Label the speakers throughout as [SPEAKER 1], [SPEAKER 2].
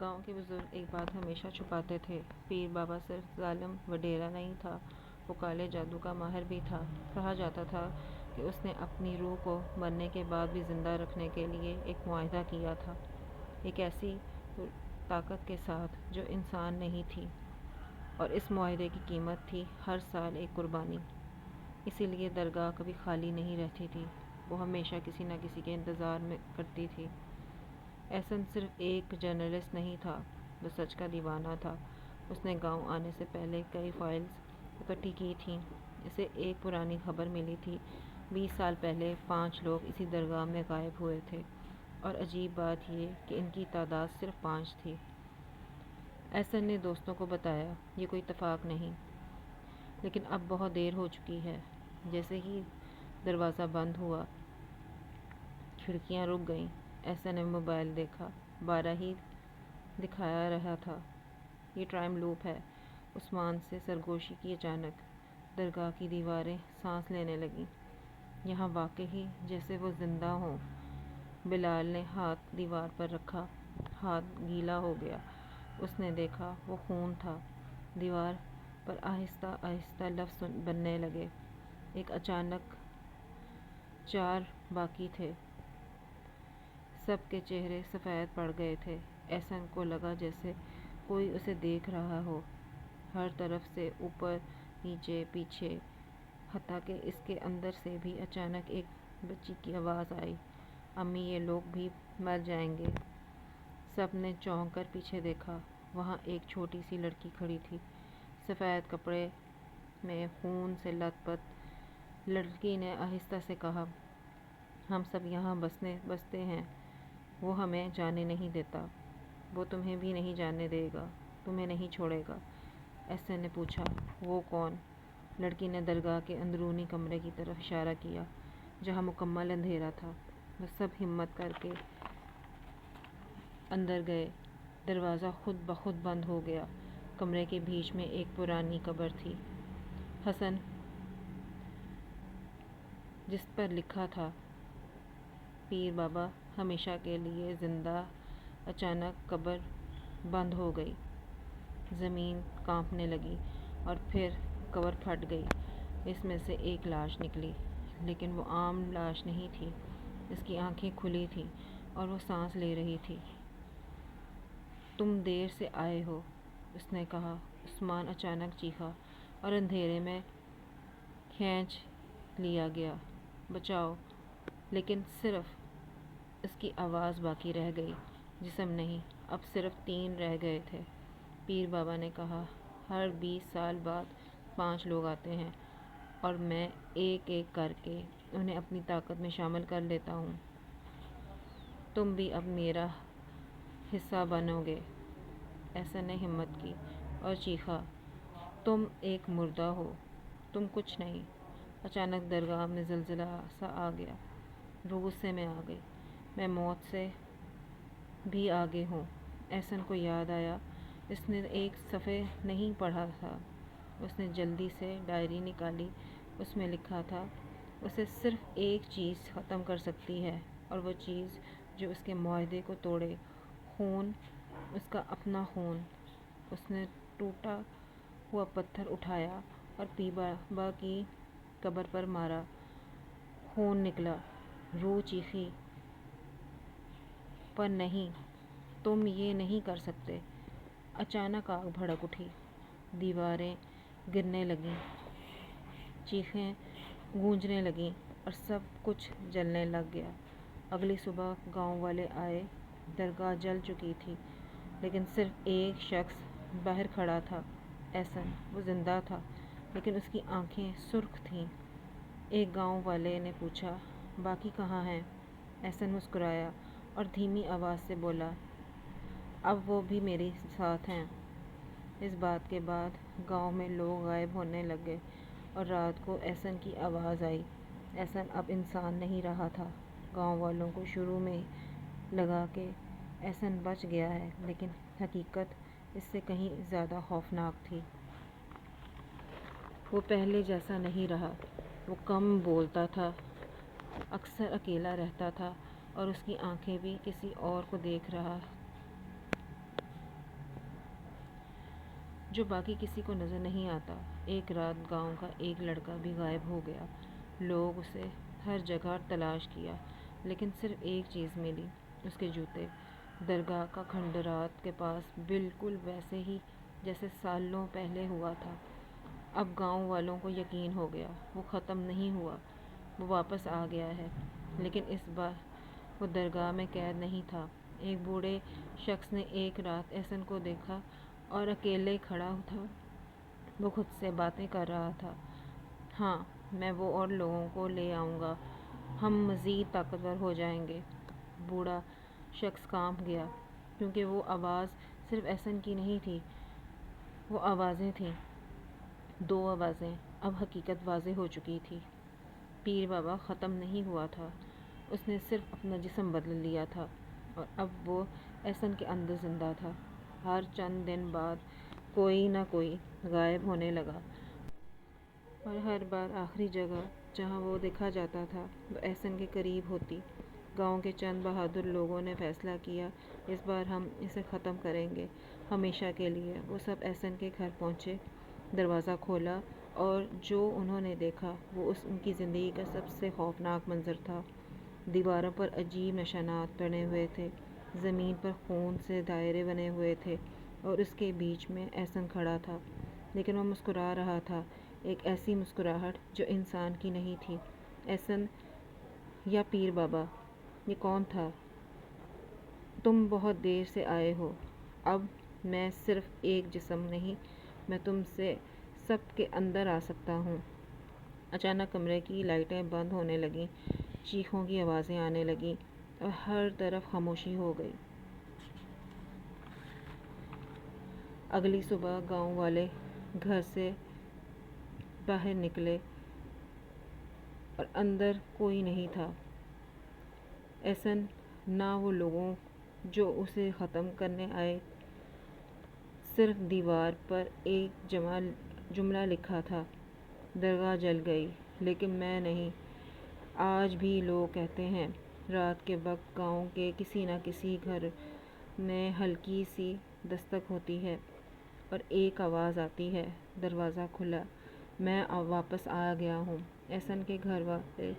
[SPEAKER 1] گاؤں کے بزرگ ایک بات ہمیشہ چھپاتے تھے۔ پیر بابا صرف ظالم وڈیرا نہیں تھا، وہ کالے جادو کا ماہر بھی تھا۔ کہا جاتا تھا کہ اس نے اپنی روح کو مرنے کے بعد بھی زندہ رکھنے کے لیے ایک معاہدہ کیا تھا، ایک ایسی طاقت کے ساتھ جو انسان نہیں تھی، اور اس معاہدے کی قیمت تھی ہر سال ایک قربانی۔ اسی لیے درگاہ کبھی خالی نہیں رہتی تھی، وہ ہمیشہ کسی نہ کسی کے انتظار میں کرتی تھی۔ احسن صرف ایک جرنلسٹ نہیں تھا، وہ سچ کا دیوانہ تھا۔ اس نے گاؤں آنے سے پہلے کئی فائلز اکٹھی کی تھیں۔ اسے ایک پرانی خبر ملی تھی، 20 سال پہلے 5 لوگ اسی درگاہ میں غائب ہوئے تھے، اور عجیب بات یہ کہ ان کی تعداد صرف 5 تھی۔ احسن نے دوستوں کو بتایا، یہ کوئی اتفاق نہیں، لیکن اب بہت دیر ہو چکی ہے۔ جیسے ہی دروازہ بند ہوا، کھڑکیاں رک گئیں۔ احسن نے موبائل دیکھا، 12 ہی دکھا رہا تھا۔ یہ ٹائم لوپ ہے۔ عثمان سے سرگوشی کی۔ اچانک درگاہ کی دیواریں سانس لینے لگیں، یہاں واقعی جیسے وہ زندہ ہوں۔ بلال نے ہاتھ دیوار پر رکھا، ہاتھ گیلا ہو گیا۔ اس نے دیکھا، وہ خون تھا۔ دیوار پر آہستہ آہستہ لفظ بننے لگے، ایک اچانک 4 باقی تھے۔ سب کے چہرے سفید پڑ گئے تھے۔ احسن کو لگا جیسے کوئی اسے دیکھ رہا ہو، ہر طرف سے، اوپر نیچے پیچھے، حتیٰ کہ اس کے اندر سے بھی۔ اچانک ایک بچی کی آواز آئی، امی یہ لوگ بھی مر جائیں گے۔ سب نے چونک کر پیچھے دیکھا، وہاں ایک چھوٹی سی لڑکی کھڑی تھی، سفید کپڑے میں خون سے لت پت۔ لڑکی نے آہستہ سے کہا، ہم سب یہاں بستے ہیں، وہ ہمیں جانے نہیں دیتا، وہ تمہیں بھی نہیں جانے دے گا، تمہیں نہیں چھوڑے گا۔ احسن نے پوچھا، وہ کون؟ لڑکی نے درگاہ کے اندرونی کمرے کی طرف اشارہ کیا، جہاں مکمل اندھیرا تھا۔ وہ سب ہمت کر کے اندر گئے۔ دروازہ خود بخود بند ہو گیا۔ کمرے کے بیچ میں ایک پرانی قبر تھی، حسن، جس پر لکھا تھا، پیر بابا ہمیشہ کے لیے زندہ۔ اچانک قبر بند ہو گئی، زمین کانپنے لگی، اور پھر قبر پھٹ گئی۔ اس میں سے ایک لاش نکلی، لیکن وہ عام لاش نہیں تھی۔ اس کی آنکھیں کھلی تھیں اور وہ سانس لے رہی تھی۔ تم دیر سے آئے ہو، اس نے کہا۔ عثمان اچانک چیخا، اور اندھیرے میں کھینچ لیا گیا، بچاؤ! لیکن صرف اس کی آواز باقی رہ گئی، جسم نہیں۔ اب صرف 3 رہ گئے تھے۔ پیر بابا نے کہا، ہر 20 سال بعد 5 لوگ آتے ہیں، اور میں ایک ایک کر کے انہیں اپنی طاقت میں شامل کر لیتا ہوں۔ تم بھی اب میرا حصہ بنو گے۔ احسن نے ہمت کی اور چیخا، تم ایک مردہ ہو، تم کچھ نہیں۔ اچانک درگاہ میں زلزلہ سا آ گیا، روح سے میں آ گئی، میں موت سے بھی آگے ہوں۔ احسن کو یاد آیا، اس نے ایک صفحے نہیں پڑھا تھا۔ اس نے جلدی سے ڈائری نکالی، اس میں لکھا تھا، اسے صرف ایک چیز ختم کر سکتی ہے، اور وہ چیز جو اس کے معاہدے کو توڑے، خون، اس کا اپنا خون۔ اس نے ٹوٹا ہوا پتھر اٹھایا اور پیر بابا کی قبر پر مارا۔ خون نکلا، روح چیخی، پر نہیں، تم یہ نہیں کر سکتے۔ اچانک آگ بھڑک اٹھی، دیواریں گرنے لگیں، چیخیں گونجنے لگیں، اور سب کچھ جلنے لگ گیا۔ اگلی صبح گاؤں والے آئے، درگاہ جل چکی تھی، لیکن صرف ایک شخص باہر کھڑا تھا، احسن۔ وہ زندہ تھا، لیکن اس کی آنکھیں سرخ تھیں۔ ایک گاؤں والے نے پوچھا، باقی کہاں ہیں؟ احسن مسکرایا اور دھیمی آواز سے بولا، اب وہ بھی میرے ساتھ ہیں۔ اس بات کے بعد گاؤں میں لوگ غائب ہونے لگے، اور رات کو احسن کی آواز آئی۔ احسن اب انسان نہیں رہا تھا۔ گاؤں والوں کو شروع میں لگا کہ احسن بچ گیا ہے، لیکن حقیقت اس سے کہیں زیادہ خوفناک تھی۔ وہ پہلے جیسا نہیں رہا۔ وہ کم بولتا تھا، اکثر اکیلا رہتا تھا، اور اس کی آنکھیں بھی کسی اور کو دیکھ رہا جو باقی کسی کو نظر نہیں آتا۔ ایک رات گاؤں کا ایک لڑکا بھی غائب ہو گیا۔ لوگ اسے ہر جگہ تلاش کیا، لیکن صرف ایک چیز ملی، اس کے جوتے، درگاہ کا کھنڈرات کے پاس، بالکل ویسے ہی جیسے سالوں پہلے ہوا تھا۔ اب گاؤں والوں کو یقین ہو گیا، وہ ختم نہیں ہوا، وہ واپس آ گیا ہے۔ لیکن اس بار وہ درگاہ میں قید نہیں تھا۔ ایک بوڑھے شخص نے ایک رات احسن کو دیکھا اور اکیلے کھڑا تھا۔ وہ خود سے باتیں کر رہا تھا، ہاں میں وہ اور لوگوں کو لے آؤں گا، ہم مزید طاقتور ہو جائیں گے۔ بوڑھا شخص کانپ گیا، کیونکہ وہ آواز صرف احسن کی نہیں تھی، وہ آوازیں تھیں، دو آوازیں۔ اب حقیقت واضح ہو چکی تھی، پیر بابا ختم نہیں ہوا تھا، اس نے صرف اپنا جسم بدل لیا تھا، اور اب وہ احسن کے اندر زندہ تھا۔ ہر چند دن بعد کوئی نہ کوئی غائب ہونے لگا، اور ہر بار آخری جگہ جہاں وہ دیکھا جاتا تھا وہ احسن کے قریب ہوتی۔ گاؤں کے چند بہادر لوگوں نے فیصلہ کیا، اس بار ہم اسے ختم کریں گے، ہمیشہ کے لیے۔ وہ سب احسن کے گھر پہنچے، دروازہ کھولا، اور جو انہوں نے دیکھا وہ ان کی زندگی کا سب سے خوفناک منظر تھا۔ دیواروں پر عجیب نشانات بنے ہوئے تھے، زمین پر خون سے دائرے بنے ہوئے تھے، اور اس کے بیچ میں احسن کھڑا تھا، لیکن وہ مسکرا رہا تھا، ایک ایسی مسکراہٹ جو انسان کی نہیں تھی۔ احسن یا پیر بابا، یہ کون تھا؟ تم بہت دیر سے آئے ہو، اب میں صرف ایک جسم نہیں، میں تم سے سب کے اندر آ سکتا ہوں۔ اچانک کمرے کی لائٹیں بند ہونے لگیں، چیخوں کی آوازیں آنے لگیں، اور ہر طرف خاموشی ہو گئی۔ اگلی صبح گاؤں والے گھر سے باہر نکلے اور اندر کوئی نہیں تھا۔ احسن نہ وہ لوگوں جو اسے ختم کرنے آئے، صرف دیوار پر ایک جملہ لکھا تھا، درگاہ جل گئی لیکن میں نہیں۔ آج بھی لوگ کہتے ہیں رات کے وقت گاؤں کے کسی نہ کسی گھر میں ہلکی سی دستک ہوتی ہے اور ایک آواز آتی ہے، دروازہ کھلا، میں واپس آ گیا ہوں۔ احسن کے گھر والے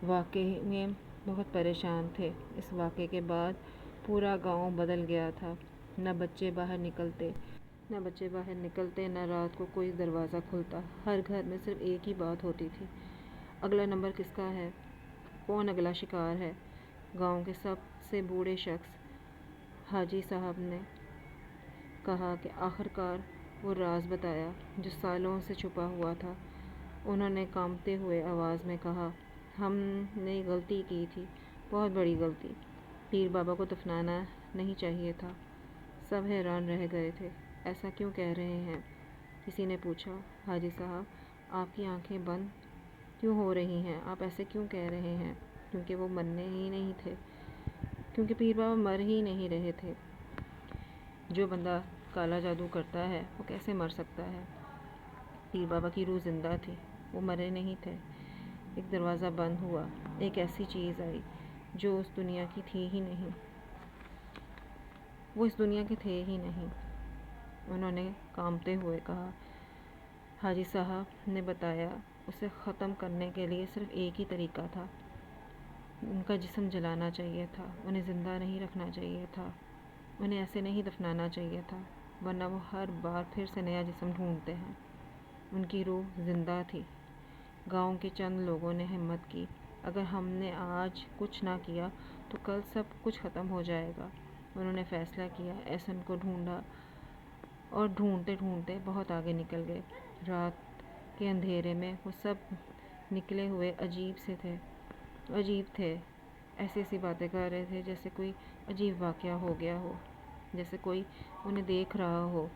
[SPEAKER 1] واقعے میں بہت پریشان تھے۔ اس واقعے کے بعد پورا گاؤں بدل گیا تھا، نہ بچے باہر نکلتے، نہ رات کو کوئی دروازہ کھلتا۔ ہر گھر میں صرف ایک ہی بات ہوتی تھی، اگلا نمبر کس کا ہے؟ کون اگلا شکار ہے؟ گاؤں کے سب سے بوڑھے شخص حاجی صاحب نے کہا کہ آخرکار وہ راز بتایا جو سالوں سے چھپا ہوا تھا۔ انہوں نے کانپتے ہوئے آواز میں کہا، ہم نے غلطی کی تھی، بہت بڑی غلطی، پیر بابا کو دفنانا نہیں چاہیے تھا۔ سب حیران رہ گئے تھے، ایسا کیوں کہہ رہے ہیں؟ کسی نے پوچھا، حاجی صاحب آپ کی آنکھیں بند کیوں ہو رہی ہیں؟ آپ ایسے کیوں کہہ رہے ہیں؟ کیونکہ وہ مرنے ہی نہیں تھے، کیونکہ پیر بابا مر ہی نہیں رہے تھے۔ جو بندہ کالا جادو کرتا ہے وہ کیسے مر سکتا ہے؟ پیر بابا کی روح زندہ تھی، وہ مرے نہیں تھے۔ ایک دروازہ بند ہوا، ایک ایسی چیز آئی جو اس دنیا کی تھی ہی نہیں، وہ اس دنیا کے تھے ہی نہیں۔ انہوں نے کانپتے ہوئے کہا، حاجی صاحب نے بتایا اسے ختم کرنے کے لیے صرف ایک ہی طریقہ تھا، ان کا جسم جلانا چاہیے تھا، انہیں زندہ نہیں رکھنا چاہیے تھا، انہیں ایسے نہیں دفنانا چاہیے تھا، ورنہ وہ ہر بار پھر سے نیا جسم ڈھونڈتے ہیں۔ ان کی روح زندہ تھی۔ گاؤں کے چند لوگوں نے ہمت کی، اگر ہم نے آج کچھ نہ کیا تو کل سب کچھ ختم ہو جائے گا۔ انہوں نے فیصلہ کیا، احسن کو ڈھونڈا، اور ڈھونڈتے ڈھونڈتے بہت آگے نکل گئے۔ رات کے اندھیرے میں وہ سب نکلے ہوئے عجیب تھے، ایسی باتیں کر رہے تھے جیسے کوئی عجیب واقعہ ہو گیا ہو، جیسے کوئی انہیں دیکھ رہا ہو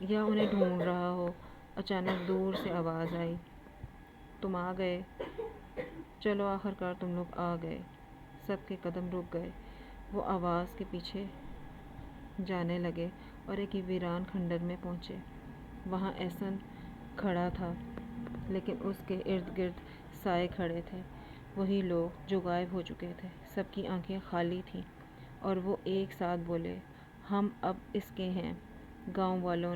[SPEAKER 1] یا انہیں ڈھونڈ رہا ہو۔ اچانک دور سے آواز آئی، تم آ گئے، چلو آخرکار تم لوگ آ گئے۔ سب کے قدم رک گئے، وہ آواز کے پیچھے جانے لگے اور ایک ویران کھنڈر میں پہنچے۔ وہاں احسن کھڑا تھا، لیکن اس کے ارد گرد سائے کھڑے تھے، وہی لوگ جو غائب ہو چکے تھے۔ سب کی آنکھیں خالی تھیں اور وہ ایک ساتھ بولے، ہم اب اس کے ہیں، گاؤں والوں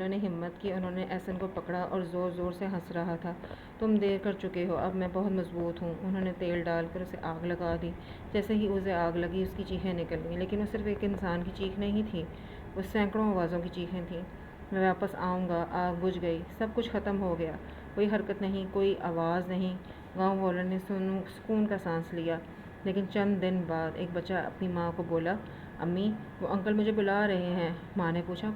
[SPEAKER 1] نے ہمت کی، انہوں نے احسن کو پکڑا اور زور زور سے ہنس رہا تھا۔ تم دیر کر چکے ہو، اب میں بہت مضبوط ہوں۔ انہوں نے تیل ڈال کر اسے آگ لگا دی۔ جیسے ہی اسے آگ لگی اس کی چیخیں نکل گئیں، لیکن وہ صرف ایک انسان کی چیخ نہیں تھی، وہ سینکڑوں آوازوں کی چیخیں تھیں۔ میں واپس آؤں گا۔ آگ بجھ گئی، سب کچھ ختم ہو گیا، کوئی حرکت نہیں، کوئی آواز نہیں۔ گاؤں والوں نے سکون کا سانس لیا۔ لیکن چند دن بعد ایک بچہ اپنی ماں کو بولا، امی، وہ انکل مجھے بلا رہے ہیں۔ ماں نے پوچھا،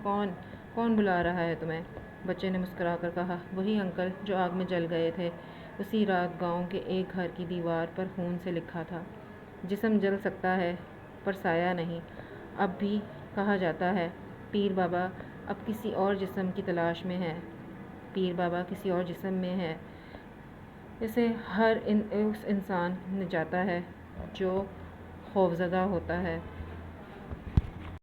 [SPEAKER 1] کون بلا رہا ہے تمہیں؟ بچے نے مسکرا کر کہا، وہی انکل جو آگ میں جل گئے تھے۔ اسی رات گاؤں کے ایک گھر کی دیوار پر خون سے لکھا تھا، جسم جل سکتا ہے پر سایہ نہیں۔ اب بھی کہا جاتا ہے، پیر بابا اب کسی اور جسم کی تلاش میں ہے، پیر بابا کسی اور جسم میں ہے۔ اسے ہر اس انسان نے جاتا ہے جو خوفزدہ ہوتا ہے۔